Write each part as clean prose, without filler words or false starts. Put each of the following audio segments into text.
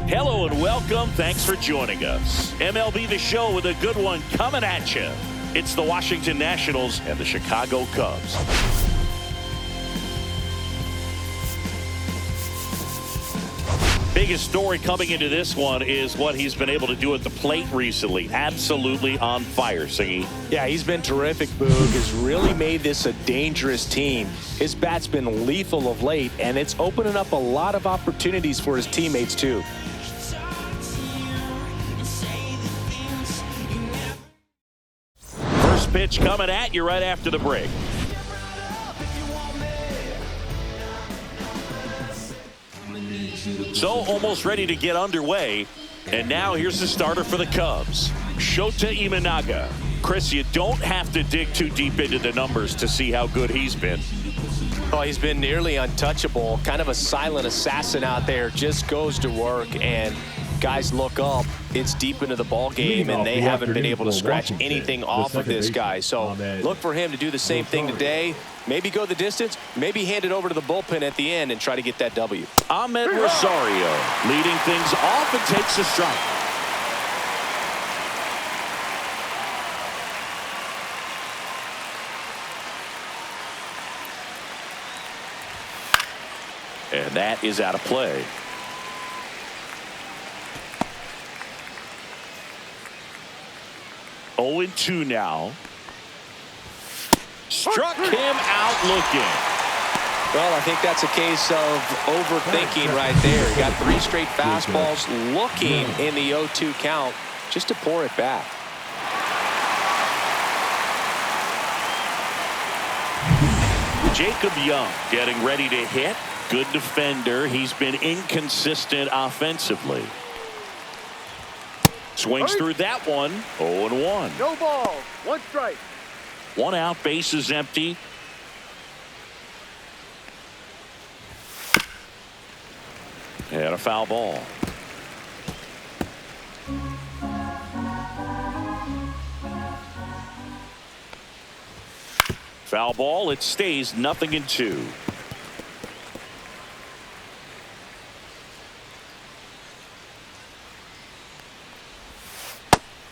Hello and welcome. Thanks for joining us. MLB The Show with a good one coming at you. It's the Washington Nationals and the Chicago Cubs. Biggest story coming into this one is what he's been able to do at the plate recently. Absolutely on fire, Siggy. Yeah, he's been terrific, Boog. Has really made this a dangerous team. His bat's been lethal of late, and it's opening up a lot of opportunities for his teammates, too. First pitch coming at you right after the break. So almost ready to get underway. And now here's the starter for the Cubs, Shota Imanaga. Chris, you don't have to dig too deep into the numbers to see how good he's been. Oh, he's been nearly untouchable. Kind of a silent assassin out there. Just goes to work, and guys look up. It's deep into the ball game, and they haven't been able to scratch anything off of this guy. So look for him to do the same thing today. Maybe go the distance, maybe hand it over to the bullpen at the end and try to get that W. Ahmed Rosario leading things off and takes a strike. And that is out of play. Oh, 0-2 now. Struck him out looking. Well, I think that's a case of overthinking right there. He got 3 straight fastballs looking in the 0-2 count just to pour it back. Jacob Young getting ready to hit. Good defender. He's been inconsistent offensively. Swings through that one. 0-1. No ball. 1 strike. 1 out. Base is empty. And a foul ball. Foul ball. It stays 0-2.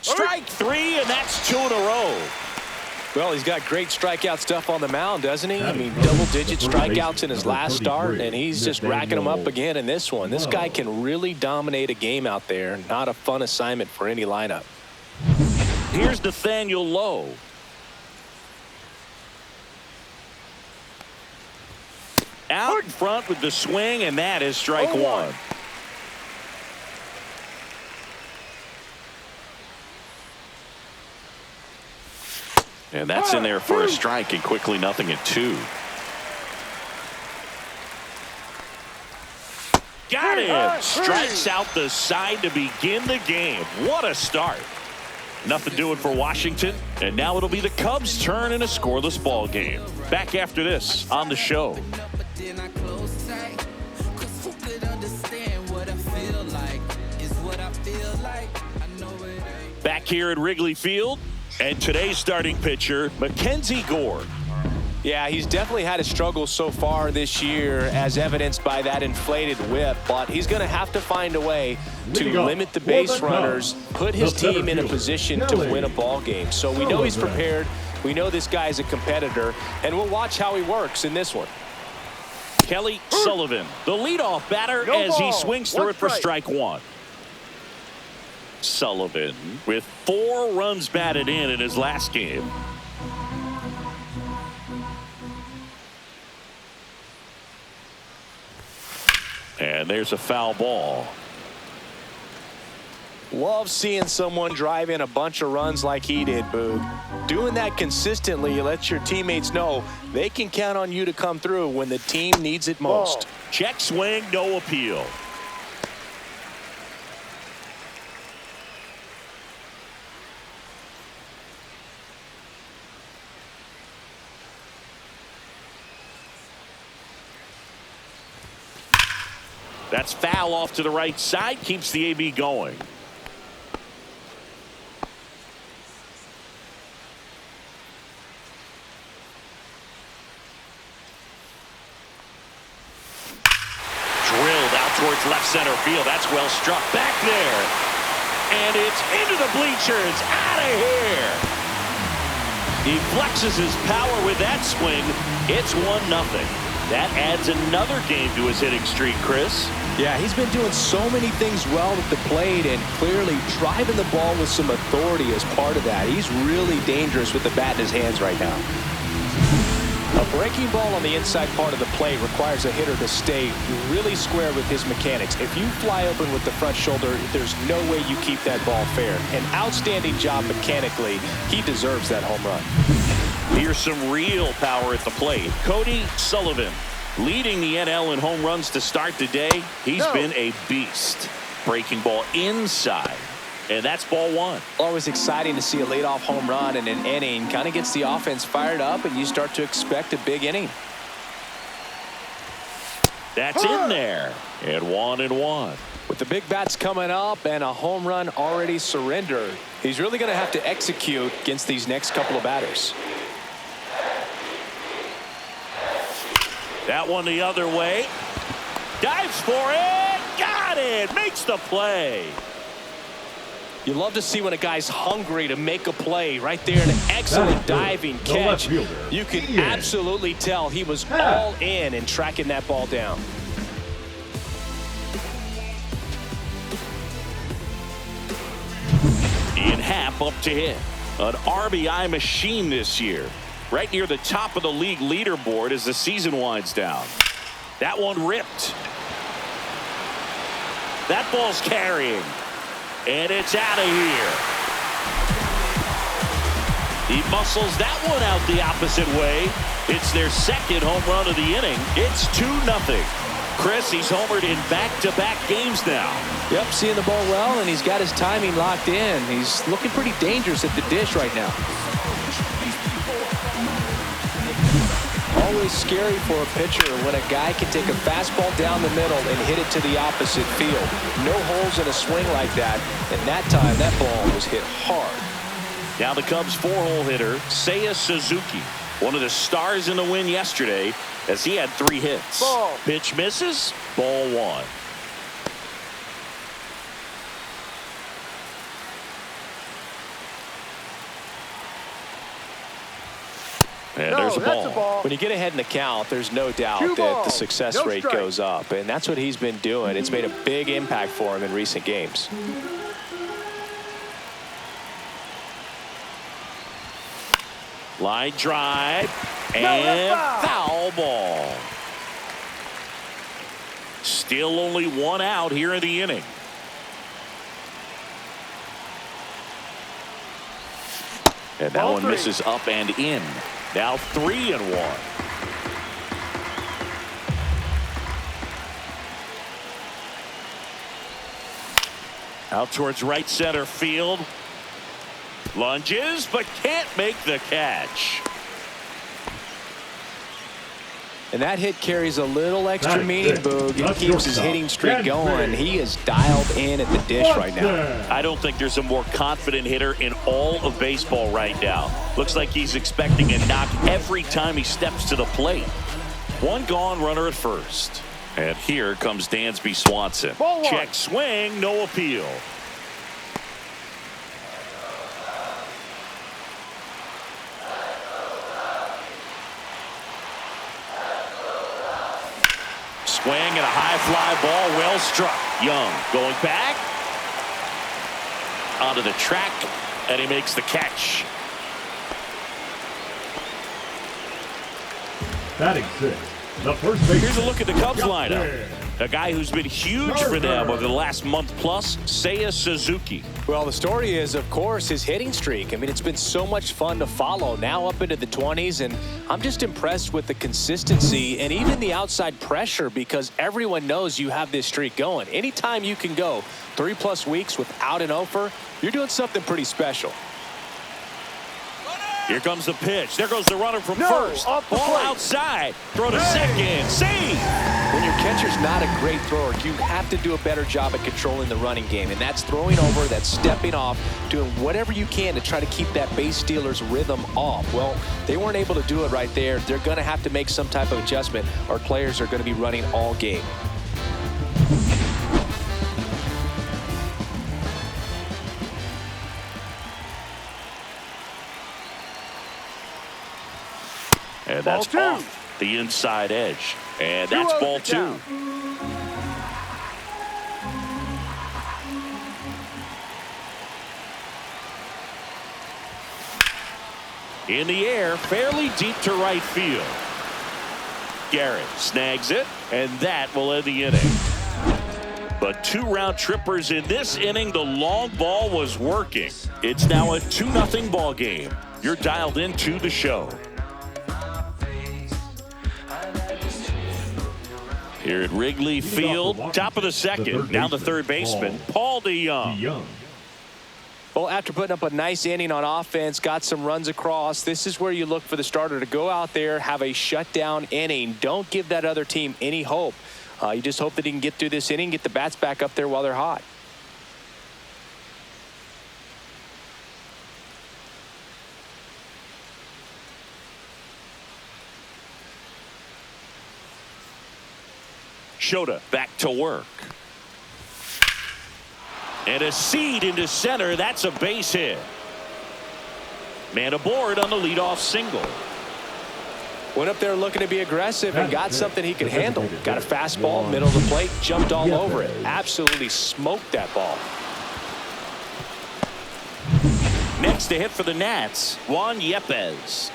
Strike 3, and that's 2 in a row. Well, he's got great strikeout stuff on the mound, doesn't he? I mean, double-digit strikeouts in his last start, and he's just racking them up again in this one. This guy can really dominate a game out there. Not a fun assignment for any lineup. Here's Nathaniel Lowe. Out in front with the swing, and that is strike 1. And that's in there for a strike, and quickly 0-2. Got him. Strikes out the side to begin the game. What a start. Nothing doing for Washington, and now it'll be the Cubs' turn in a scoreless ball game. Back after this on the show. Back here at Wrigley Field, and today's starting pitcher, Mackenzie Gore. Yeah, he's definitely had a struggle so far this year, as evidenced by that inflated whip, but he's going to have to find a way to limit the base runners, put his team in a position to win a ball game. So we know he's prepared. We know this guy is a competitor, and we'll watch how he works in this one. Kelly Sullivan, the leadoff batter, as he swings through it for strike 1. Sullivan with 4 runs batted in his last game. And there's a foul ball. Love seeing someone drive in a bunch of runs like he did, Boog. Doing that consistently lets your teammates know they can count on you to come through when the team needs it most. Check swing, no appeal. That's foul off to the right side, keeps the AB going. Drilled out toward towards left center field. That's well struck. Back there. And it's into the bleachers. Out of here. He flexes his power with that swing. It's 1-0. That adds another game to his hitting streak, Chris. Yeah, he's been doing so many things well at the plate and clearly driving the ball with some authority as part of that. He's really dangerous with the bat in his hands right now. A breaking ball on the inside part of the plate requires a hitter to stay really square with his mechanics. If you fly open with the front shoulder, there's no way you keep that ball fair. An outstanding job mechanically. He deserves that home run. Here's some real power at the plate. Cody Sullivan leading the NL in home runs to start the day. He's been a beast. Breaking ball inside. And that's ball one. Always exciting to see a leadoff home run in an inning. Kind of gets the offense fired up, and you start to expect a big inning. That's in there. And 1-1. With the big bats coming up and a home run already surrendered, he's really going to have to execute against these next couple of batters. That one the other way. Dives for it. Got it. Makes the play. You love to see when a guy's hungry to make a play. Right there, an excellent diving catch. You can absolutely tell he was all in tracking that ball down. Ian Happ up to hit. An RBI machine this year. Right near the top of the league leaderboard as the season winds down. That one ripped. That ball's carrying. And it's out of here. He muscles that one out the opposite way. It's their second home run of the inning. It's 2-0. Chris, he's homered in back-to-back games now. Yep, seeing the ball well, and he's got his timing locked in. He's looking pretty dangerous at the dish right now. Always scary for a pitcher when a guy can take a fastball down the middle and hit it to the opposite field. No holes in a swing like that, and that time that ball was hit hard. Now the Cubs' 4-hole hitter, Seiya Suzuki, one of the stars in the win yesterday as he had 3 hits. Ball. Pitch misses, ball one. And there's a ball. When you get ahead in the count, there's no doubt that the success rate goes up, and that's what he's been doing. It's made a big impact for him in recent games. Line drive and foul ball. Still only 1 out here in the inning. And that one misses up and in. Now 3-1. Out towards right center field. Lunges, but can't make the catch. And that hit carries a little extra meaning, Boog. It keeps his hitting streak going. He is dialed in at the dish right now. I don't think there's a more confident hitter in all of baseball right now. Looks like he's expecting a knock every time he steps to the plate. 1 gone, runner at first. And here comes Dansby Swanson. Check swing, no appeal. Swing and a high fly ball, well struck. Young going back onto the track, and he makes the catch. Batting 6, the first base. Here's a look at the Cubs lineup. A guy who's been huge for them over the last month plus, Seiya Suzuki. Well, the story is, of course, his hitting streak. I mean, it's been so much fun to follow, now up into the 20s, and I'm just impressed with the consistency and even the outside pressure because everyone knows you have this streak going. Anytime you can go 3+ weeks without an offer, you're doing something pretty special. Here comes the pitch. There goes the runner from first. Ball outside. Throw to second. Save. When your catcher's not a great thrower, you have to do a better job at controlling the running game. And that's throwing over, that's stepping off, doing whatever you can to try to keep that base stealer's rhythm off. Well, they weren't able to do it right there. They're going to have to make some type of adjustment. Our players are going to be running all game. And that's off the inside edge. And that's ball 2. In the air, fairly deep to right field. Garrett snags it, and that will end the inning. But 2 round trippers in this inning. The long ball was working. It's now a 2-0 ball game. You're dialed into the show. Here at Wrigley Field, top of the second. Now the third baseman, Paul DeYoung. Well, after putting up a nice inning on offense, got some runs across, this is where you look for the starter to go out there, have a shutdown inning. Don't give that other team any hope. You just hope that he can get through this inning, get the bats back up there while they're hot. Shota back to work. And a seed into center. That's a base hit. Man aboard on the leadoff single. Went up there looking to be aggressive and got something he could handle. Got a fastball, middle of the plate, jumped all over it. Absolutely smoked that ball. Next to hit for the Nats, Juan Yepez.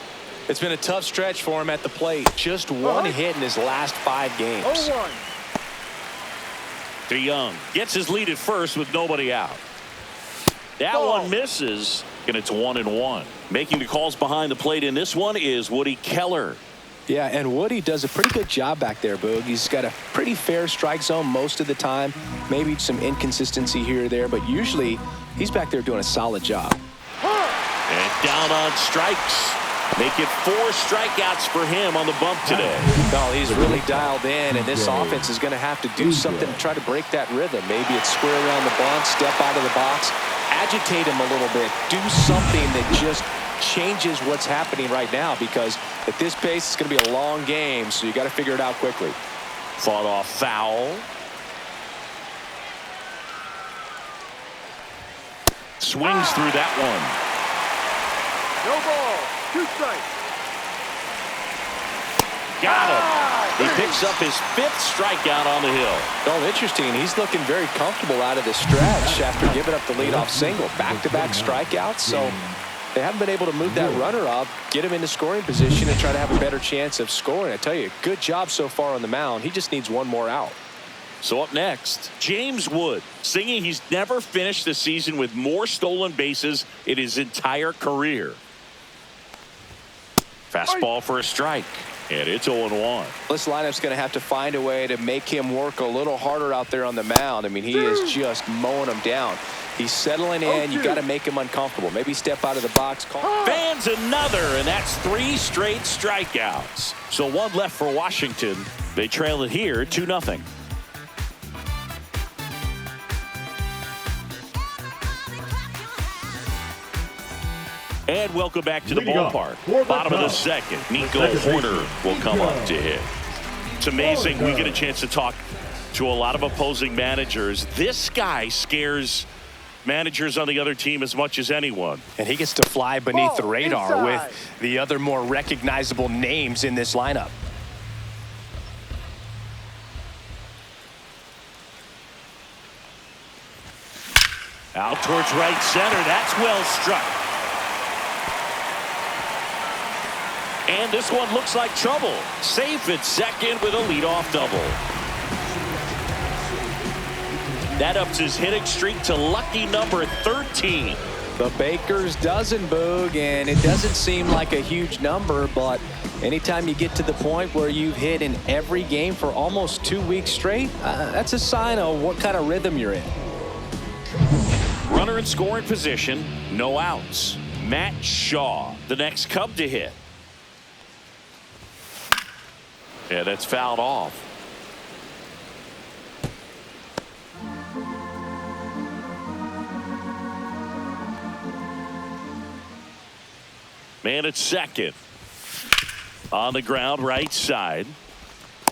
It's been a tough stretch for him at the plate. Just one hit in his last 5 games. DeYoung gets his lead at first with nobody out. That one misses, and it's 1-1. Making the calls behind the plate in this one is Woody Keller. Yeah, and Woody does a pretty good job back there, Boog. He's got a pretty fair strike zone most of the time. Maybe some inconsistency here or there, but usually he's back there doing a solid job. And down on strikes. Make it 4 strikeouts for him on the bump today. No, he's really dialed in, and this offense is going to have to do something to try to break that rhythm. Maybe it's square around the bunt, step out of the box, agitate him a little bit, do something that just changes what's happening right now, because at this pace, it's going to be a long game, so you got to figure it out quickly. Fought off foul. Swings through that one. No ball. 2 strikes. Got him. He picks up his 5th strikeout on the hill. Oh, interesting. He's looking very comfortable out of the stretch after giving up the leadoff single. Back-to-back strikeouts, so they haven't been able to move that runner up, get him into scoring position, and try to have a better chance of scoring. I tell you, good job so far on the mound. He just needs one more out. So up next, James Wood, singing he's never finished the season with more stolen bases in his entire career. Fastball for a strike, and it's 0-1. This lineup's going to have to find a way to make him work a little harder out there on the mound. I mean, he is just mowing them down. He's settling in. You got to make him uncomfortable. Maybe step out of the box. Fans another, and that's 3 straight strikeouts. So 1 left for Washington. They trail it here 2-0. And welcome back to the ballpark. Bottom of the second. Nico Horner will come up to hit. It's amazing. We get a chance to talk to a lot of opposing managers. This guy scares managers on the other team as much as anyone. And he gets to fly beneath the radar with the other more recognizable names in this lineup. Out towards right center. That's well struck. And this one looks like trouble. Safe at second with a leadoff double. That ups his hitting streak to lucky number 13. The Baker's dozen, Boog, and it doesn't seem like a huge number, but anytime you get to the point where you've hit in every game for almost 2 weeks straight, that's a sign of what kind of rhythm you're in. Runner in scoring position, no outs. Matt Shaw, the next Cub to hit. Yeah, that's fouled off. Man at second. On the ground, right side.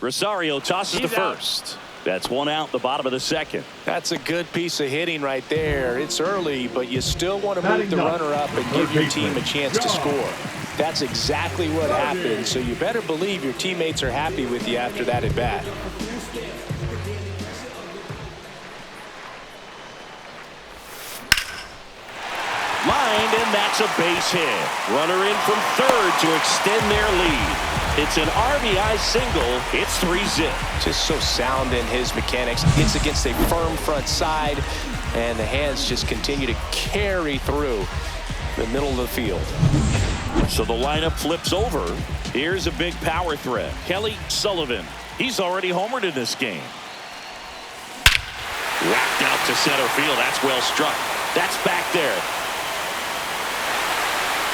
Rosario tosses to first. That's 1 out, the bottom of the second. That's a good piece of hitting right there. It's early, but you still want to move the runner up and give your team a chance to score. That's exactly what happened, so you better believe your teammates are happy with you after that at bat. Lined, and that's a base hit. Runner in from third to extend their lead. It's an RBI single. It's 3-zip. Just so sound in his mechanics. Hits against a firm front side, and the hands just continue to carry through the middle of the field. So the lineup flips over. Here's a big power threat. Kelly Sullivan. He's already homered in this game. Whacked out to center field. That's well struck. That's back there.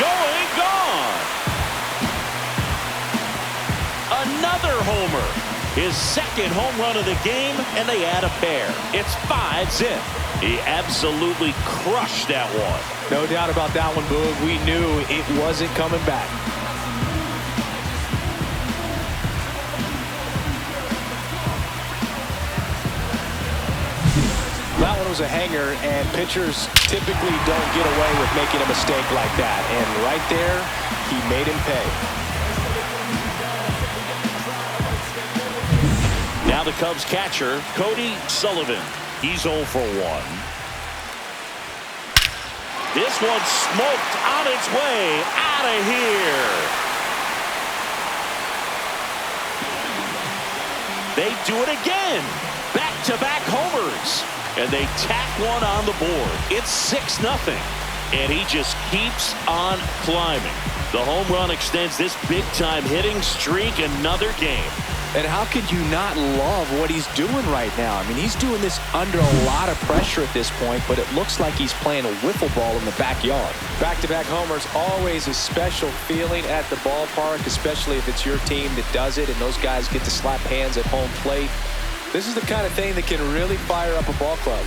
Going, gone. Another homer. His second home run of the game, and they add a pair. It's 5-zip. He absolutely crushed that one. No doubt about that one, Boog. We knew it wasn't coming back. That one was a hanger, and pitchers typically don't get away with making a mistake like that. And right there, he made him pay. Now the Cubs catcher, Cody Sullivan. He's 0 for 1. This one smoked on its way out of here. They do it again. Back-to-back homers. And they tack one on the board. It's 6-0. And he just keeps on climbing. The home run extends this big-time hitting streak another game. And how could you not love what he's doing right now? I mean, he's doing this under a lot of pressure at this point, but it looks like he's playing a wiffle ball in the backyard. Back-to-back homers, always a special feeling at the ballpark, especially if it's your team that does it and those guys get to slap hands at home plate. This is the kind of thing that can really fire up a ball club.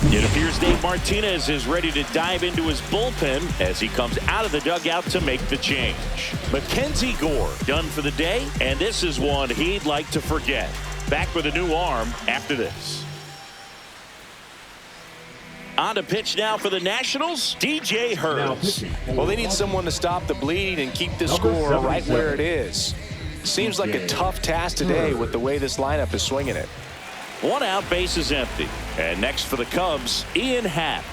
It appears Dave Martinez is ready to dive into his bullpen as he comes out of the dugout to make the change. Mackenzie Gore done for the day, and this is one he'd like to forget. Back with a new arm after this. On to pitch now for the Nationals, DJ Hurts. Well, they need someone to stop the bleed and keep the score right where it is. Seems like a tough task today with the way this lineup is swinging it. 1 out, base is empty. And next for the Cubs, Ian Happ.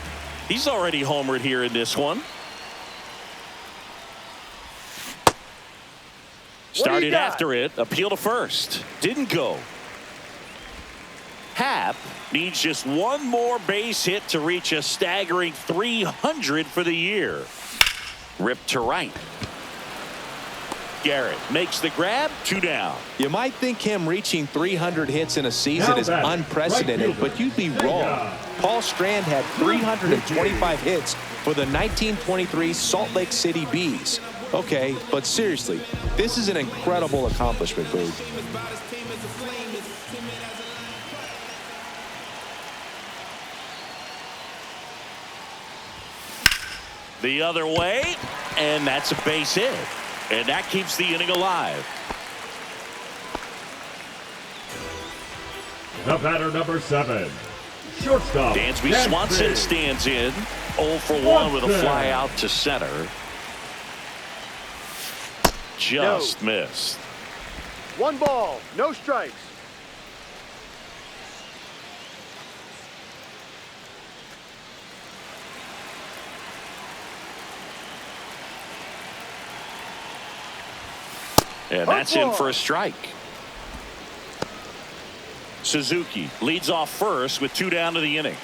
He's already homered here in this one. Started after it, appeal to first. Didn't go. Happ needs just one more base hit to reach a staggering 300 for the year. Ripped to right. Garrett makes the grab, 2 down. You might think him reaching 300 hits in a season is unprecedented, but you'd be wrong. Paul Strand had 325 hits for the 1923 Salt Lake City Bees. Okay, but seriously, this is an incredible accomplishment, Boog. The other way, and that's a base hit. And that keeps the inning alive. The batter, number 7, shortstop Dansby Swanson stands in. 0 for 1 with a fly out to center. Just missed. 1 ball, no strikes. And that's in for a strike. Suzuki leads off first with 2 down to the inning.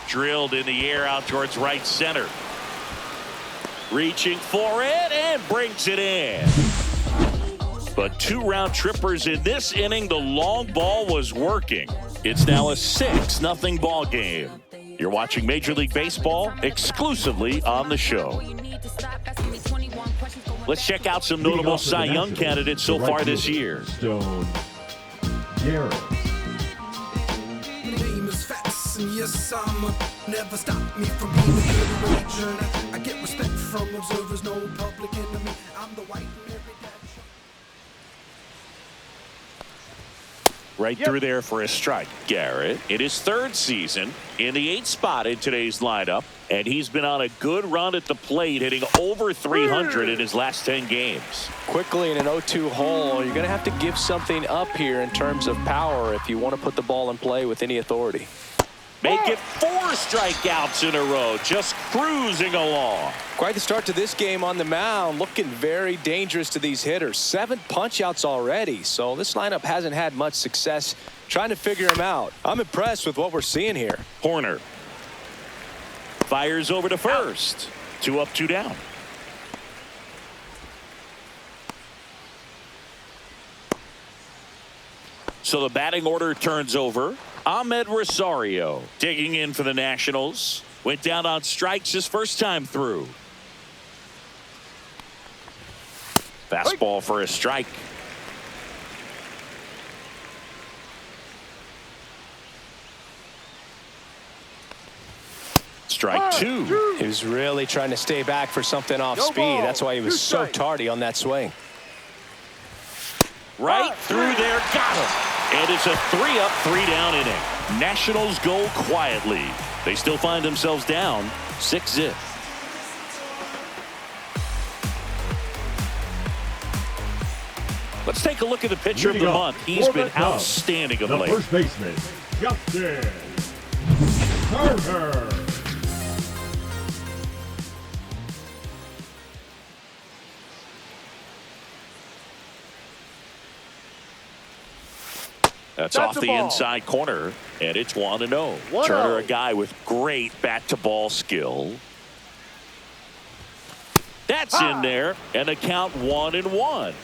Drilled in the air out towards right center. Reaching for it and brings it in. But 2 round trippers in this inning. The long ball was working. It's now a 6-0 ball game. You're watching Major League Baseball exclusively on the show. Let's check out some notable Cy Young candidates so far this year. Stone Garrett. Yes, never stop me from being a good rager. I get respect from observers, no public enemy. I'm the white and every Right through there for a strike. Garrett in his third season in the 8th spot in today's lineup. And he's been on a good run at the plate, hitting over 300 in his last 10 games. Quickly in an 0-2 hole, you're going to have to give something up here in terms of power if you want to put the ball in play with any authority. Make it 4 strikeouts in a row, just cruising along. Quite the start to this game on the mound, looking very dangerous to these hitters. 7 punch-outs already, so this lineup hasn't had much success trying to figure him out. I'm impressed with what we're seeing here. Horner fires over to first. 2 up, 2 down. So the batting order turns over. Ahmed Rosario digging in for the Nationals. Went down on strikes his first time through. Fastball for a strike. Strike 2. He was really trying to stay back for something off speed. That's why he was so tardy on that swing. Right through there, got him. And it's a 3 up, 3 down inning. Nationals go quietly. They still find themselves down 6-0. Let's take a look at the pitcher of the month. He's been outstanding of late. First baseman, Justin Turner. That's off the inside corner, and it's 1-0. Turner, a guy with great bat-to-ball skill. That's in there, and the count 1-1.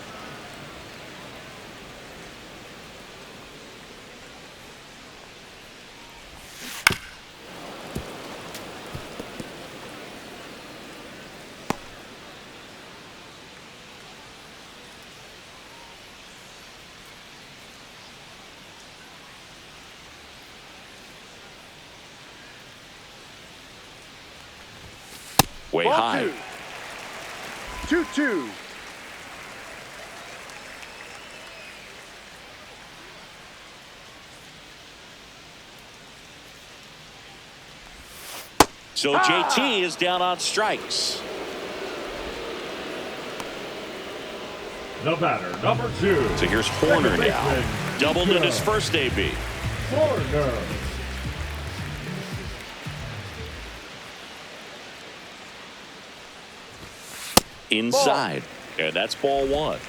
Way high. 2-2. So JT is down on strikes. The batter, number 2. So here's Horner now. Doubled in his first AB. Horner. Inside. And that's ball 1.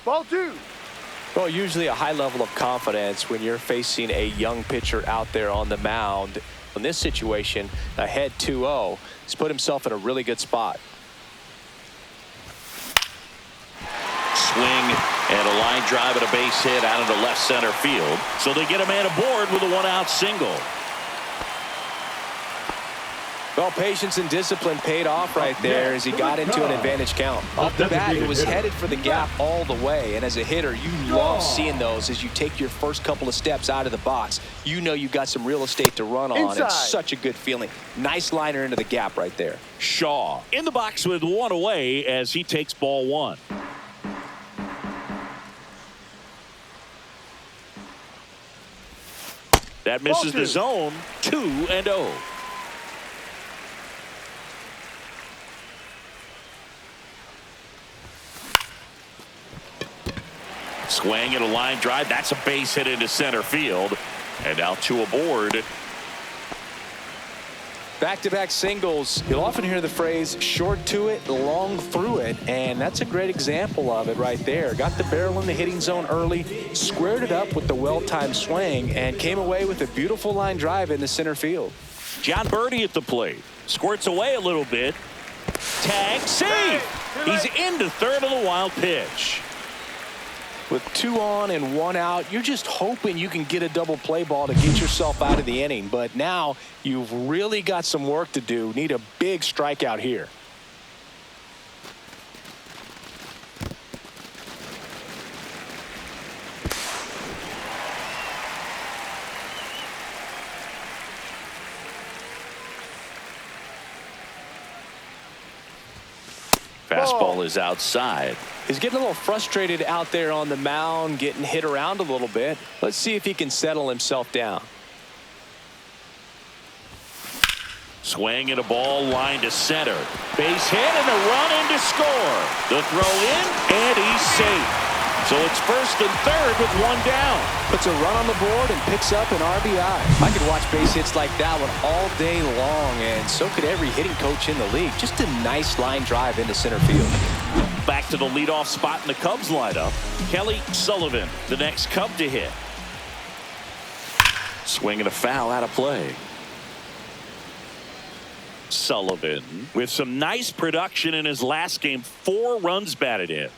Ball 2. Well, usually a high level of confidence when you're facing a young pitcher out there on the mound. In this situation, ahead 2-0, he's put himself in a really good spot. Swing and a line drive and a base hit out into left center field. So they get a man aboard with a 1-out single. Well, patience and discipline paid off right there as he got into an advantage count. Off the bat, it was headed for the gap all the way. And as a hitter, you love seeing those as you take your first couple of steps out of the box. You know you've got some real estate to run on. It's such a good feeling. Nice liner into the gap right there. Shaw in the box with 1 away as he takes ball 1. That misses the zone. 2-0. Swing and a line drive. That's a base hit into center field. And now 2 aboard. Back-to-back singles. You'll often hear the phrase short to it, long through it, and that's a great example of it right there. Got the barrel in the hitting zone early, squared it up with the well-timed swing, and came away with a beautiful line drive into center field. John Birdie at the plate. Squirts away a little bit. Tag, save! He's into third on the wild pitch. With 2 on and 1 out, you're just hoping you can get a double play ball to get yourself out of the inning. But now you've really got some work to do. Need a big strikeout here. Fastball is outside. He's getting a little frustrated out there on the mound, getting hit around a little bit. Let's see if he can settle himself down. Swing and a ball line to center. Base hit and a run in to score. The throw in, and he's safe. So it's first and third with one down. Puts a run on the board and picks up an RBI. I could watch base hits like that one all day long, and so could every hitting coach in the league. Just a nice line drive into center field. Back to the leadoff spot in the Cubs lineup. Kelly Sullivan, the next Cub to hit. Swing and a foul out of play. Sullivan with some nice production in his last game. 4 runs batted in.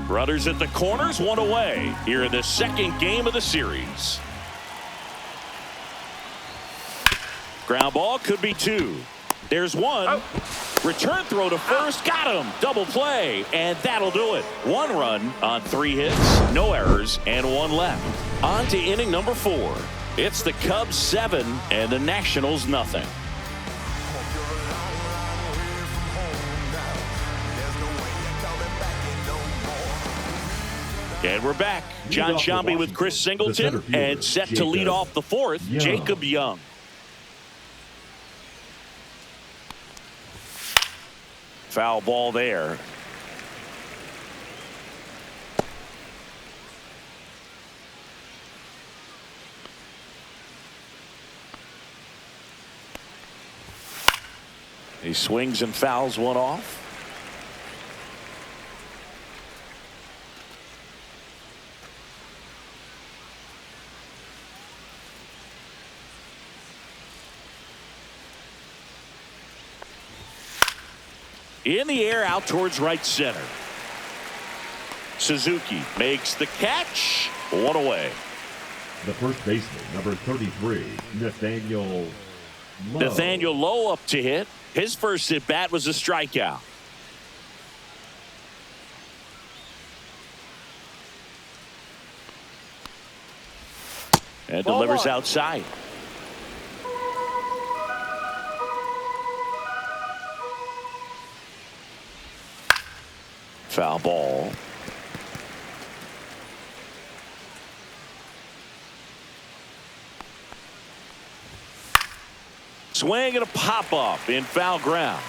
Runners at the corners, one away here in the second game of the series. Ground ball could be 2. There's 1. Return throw to first. Got him. Double play. And that'll do it. 1 run on 3 hits. No errors and 1 left. On to inning number 4. It's the Cubs 7 and the Nationals nothing. And we're back. John Shambi with Chris Singleton and set to lead off the 4th, Jacob Young. Foul ball there. He swings and fouls one off. In the air out towards right center. Suzuki makes the catch. 1 away. The first baseman, number 33, Nathaniel Lowe. Nathaniel Lowe up to hit. His first at bat was a strikeout. And delivers outside. Foul ball. Swing and a pop-up in foul ground.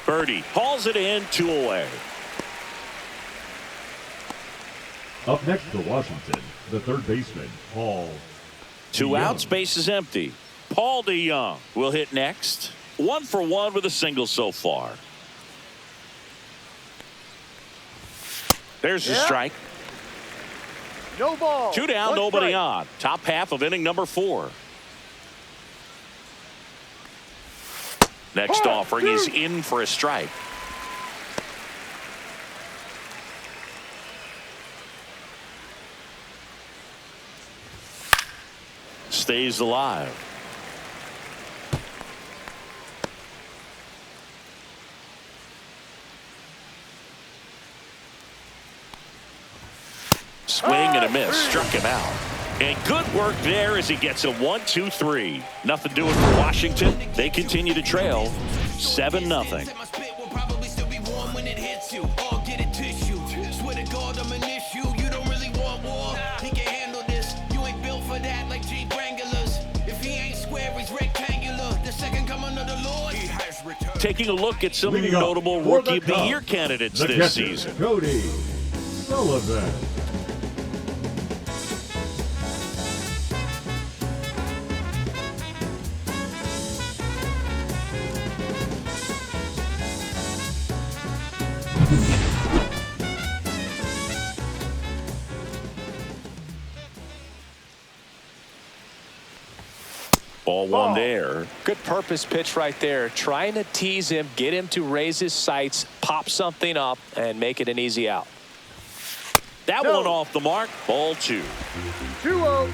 Birdie hauls it in, 2 away. Up next for Washington, the third baseman, Paul 2 DeYoung. outs, base is empty. Paul DeYoung will hit next. 1 for 1 with a single so far. There's the strike. No ball. 2 down, 1 nobody strike. on. Top half of inning number 4. Next offering is in for a strike. Stays alive. Swing and a miss. Struck him out. And good work there as he gets a 1-2-3. Nothing doing for Washington. They continue to trail 7-0. Taking a look at some Leading up notable for Rookie of the Cubs, Year candidates the this catcher, season. Cody Sullivan. Ball 1 there. Good purpose pitch right there. Trying to tease him, get him to raise his sights, pop something up, and make it an easy out. That No. one off the mark. Ball 2. 2-0.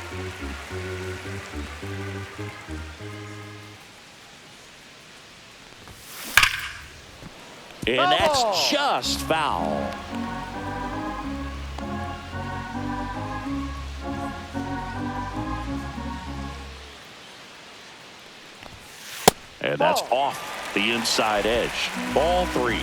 And Foul that's ball. just foul. And that's off the inside edge. Ball 3.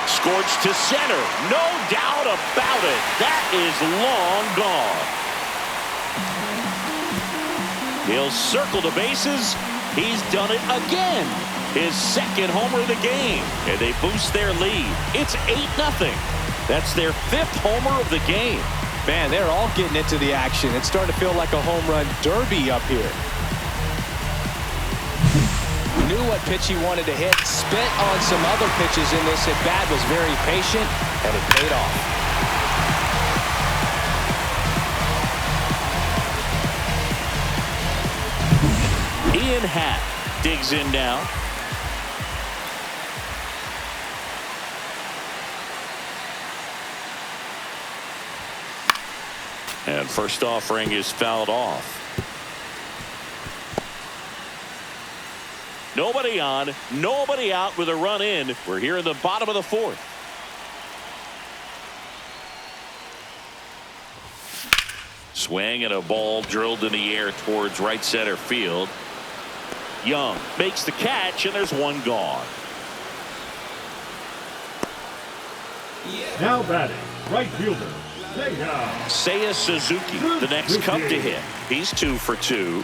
Scorched to center. No doubt about it. That is long gone. He'll circle the bases. He's done it again. His second homer of the game. And they boost their lead. It's 8-0. That's their 5th homer of the game. Man, they're all getting into the action. It's starting to feel like a home run derby up here. Knew what pitch he wanted to hit. Spent on some other pitches in this at bat. Was very patient, and it paid off. Ian Happ digs in now. And first offering is fouled off. Nobody on, nobody out with a run in. We're here in the bottom of the 4th. Swing and a ball drilled in the air towards right center field. Young makes the catch, and there's one gone. Now batting, right fielder, Seiya Suzuki, the next Cub to hit. He's 2 for 2.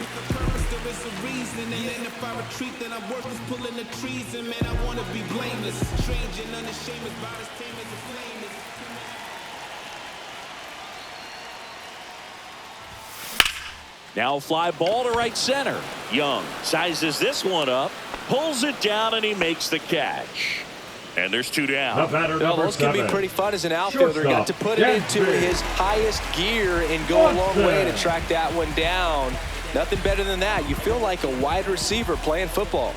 Now fly ball to right center. Young sizes this one up, pulls it down, and he makes the catch. And there's 2 down. Those can be pretty fun as an outfielder. Got to put it into his highest gear and go a long way to track that one down. Nothing better than that. You feel like a wide receiver playing football.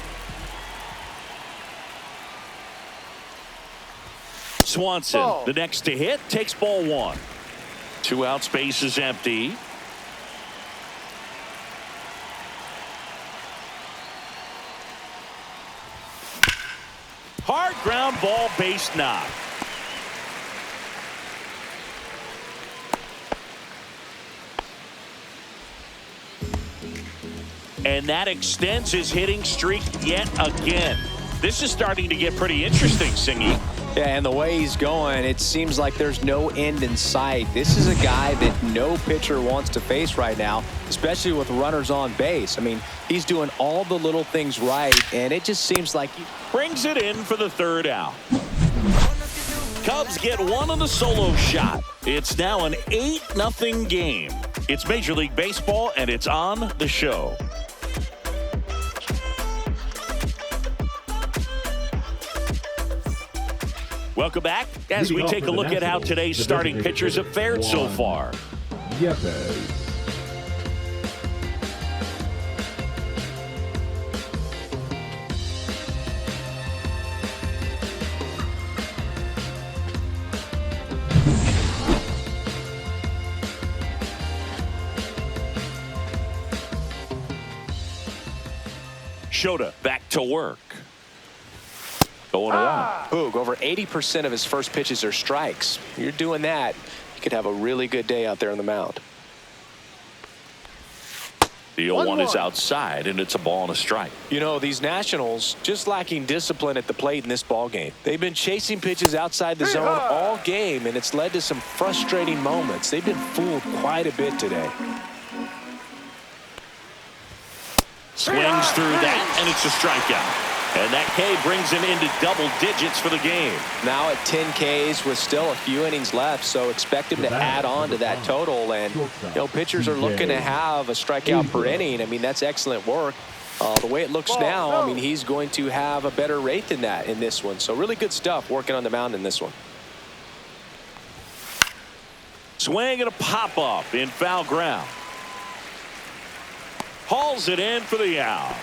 Swanson, the next to hit, takes ball 1. 2 out, space is empty. Hard ground ball, base knock. And that extends his hitting streak yet again. This is starting to get pretty interesting, Singy. Yeah, and the way he's going, it seems like there's no end in sight. This is a guy that no pitcher wants to face right now, especially with runners on base. I mean, he's doing all the little things right, and it just seems like he brings it in for the 3rd out. Cubs get one on the solo shot. It's now an 8-0 game. It's Major League Baseball, and it's on the show. Welcome back as we take a look at how today's starting pitchers have fared so far. Yepes. Shota back to work. Going along. Boog, over 80% of his first pitches are strikes. You're doing that, you could have a really good day out there on the mound. The 0-1 is outside, and it's a ball and a strike. You know, these Nationals just lacking discipline at the plate in this ball game. They've been chasing pitches outside the zone all game, and it's led to some frustrating moments. They've been fooled quite a bit today. Swings through that, and it's a strikeout. And that K brings him into double digits for the game. Now at 10 Ks with still a few innings left, so expect him to add on to that total. And, you know, pitchers are looking to have a strikeout per inning. I mean, that's excellent work. The way it looks now, I mean, he's going to have a better rate than that in this one. So really good stuff working on the mound in this one. Swing and a pop-up in foul ground. Hauls it in for the out.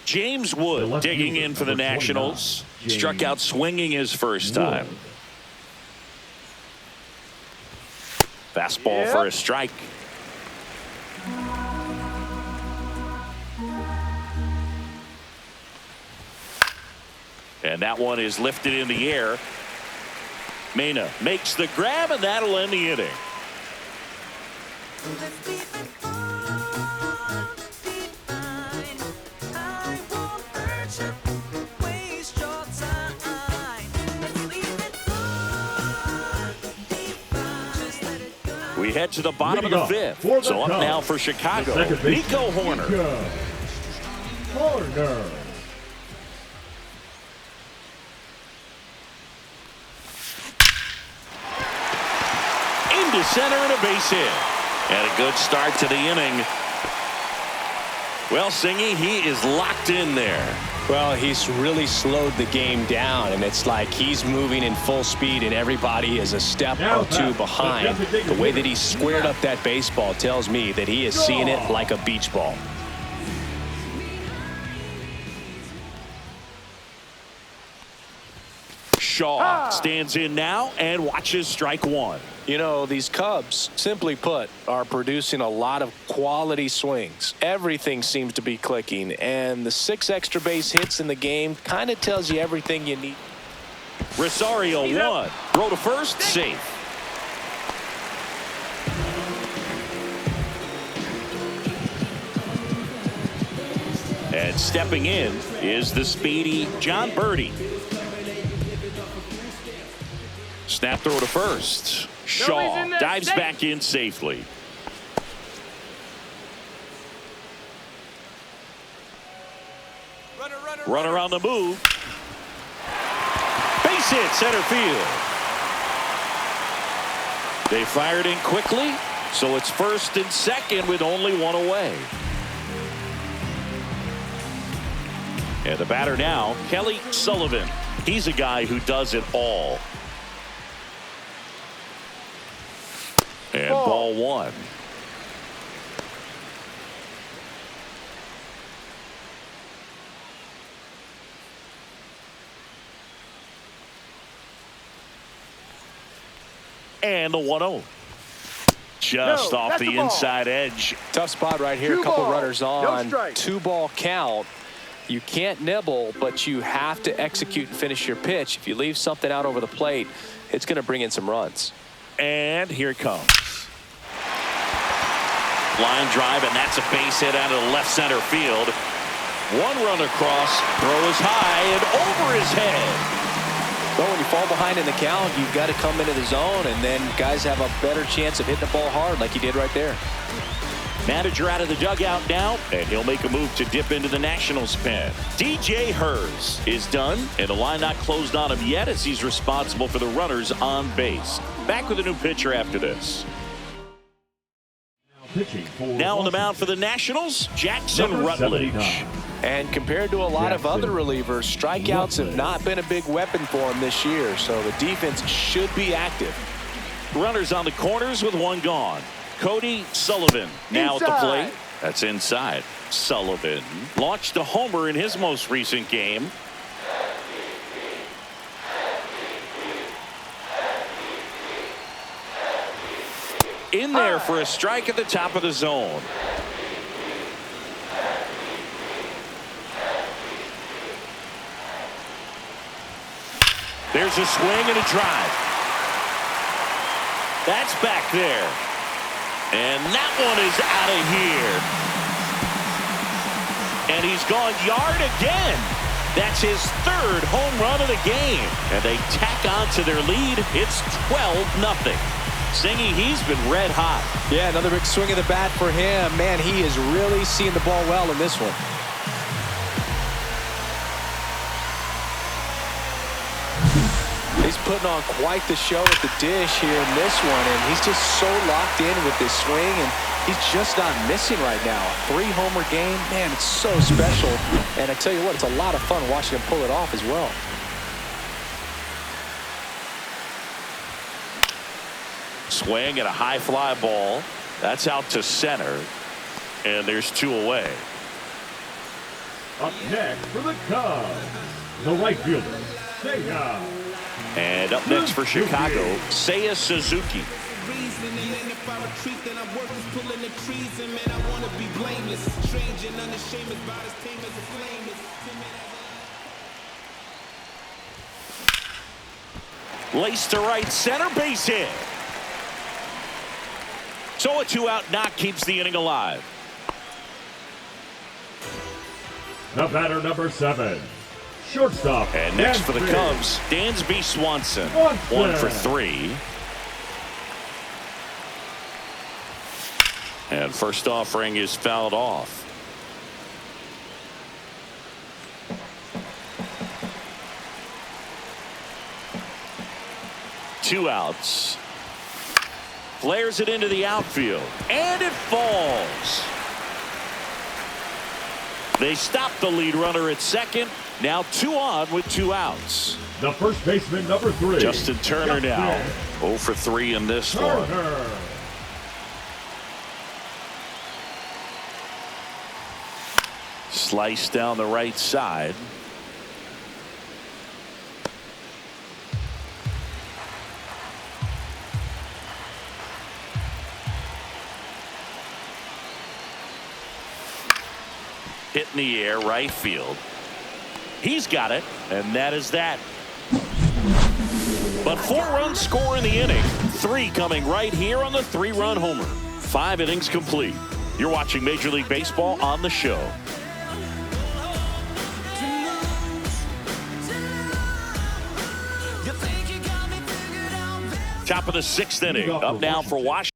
James Wood digging in for the Nationals. Struck out swinging his first time. Fastball for a strike. And that one is lifted in the air. Mena makes the grab, and that'll end the inning. We head to the bottom of the fifth. So up now for Chicago, Nico Horner. Into center and a base hit. And a good start to the inning. Well, Singy, he is locked in there. Well, he's really slowed the game down, and it's like he's moving in full speed and everybody is a step or two behind. The way that he squared up that baseball tells me that he is seeing it like a beach ball. Shaw stands in now and watches strike one. You know, these Cubs, simply put, are producing a lot of quality swings. Everything seems to be clicking, and the 6 extra base hits in the game kind of tells you everything you need. Rosario one. Throw to first, safe. And stepping in is the speedy John Birdie. Snap throw to first. Shaw dives back in safely. Runner on the move. Base hit center field. They fired in quickly, so it's first and second with only one away. And the batter now, Kelly Sullivan. He's a guy who does it all. And ball one. And the 1-0. Just off the inside edge. Tough spot right here. A couple runners on. 2-ball count. You can't nibble, but you have to execute and finish your pitch. If you leave something out over the plate, it's going to bring in some runs. And here it comes. Line drive, and that's a base hit out of the left center field. One run across, throws high and over his head. Well, when you fall behind in the count, you've got to come into the zone, and then guys have a better chance of hitting the ball hard like he did right there. Manager out of the dugout now, and he'll make a move to dip into the Nationals pen. DJ Hers is done, and the line not closed on him yet as he's responsible for the runners on base. Back with a new pitcher after this. Now on the mound for the Nationals, Jackson Rutledge. And compared to a lot of other relievers, strikeouts have not been a big weapon for him this year, so the defense should be active. Runners on the corners with one gone. Cody Sullivan now at the plate. That's inside. Sullivan launched a homer in his most recent game. In there for a strike at the top of the zone. There's a swing and a drive. That's back there. And that one is out of here. And he's gone yard again. That's his third home run of the game. And they tack on to their lead. It's 12-0. Singy, he's been red hot. Yeah, another big swing of the bat for him. Man, he is really seeing the ball well in this one. He's putting on quite the show at the dish here in this one, and he's just so locked in with this swing, and he's just not missing right now. A 3-homer game, man, it's so special. And I tell you what, it's a lot of fun watching him pull it off as well. Swing and a high fly ball. That's out to center. And there's 2 away. Up next for the Cubs, the right fielder, Seiya. And up next for Chicago, Seiya Suzuki. Laced to right center, base hit. So a 2-out knock keeps the inning alive. The batter, number 7, shortstop. And next for the Dansby. Cubs, Dansby Swanson. 1 for 3. And first offering is fouled off. Two outs. Flares it into the outfield. And it falls. They stop the lead runner at second. Now 2 on with 2 outs. The first baseman, number 3. Justin Turner now. 0 for 3 in this one. Slice down the right side. Hit in the air, right field. He's got it, and that is that. But 4 runs score in the inning. 3 coming right here on the 3-run homer. 5 innings complete. You're watching Major League Baseball on the show. Top of the 6th inning. Up now for Washington.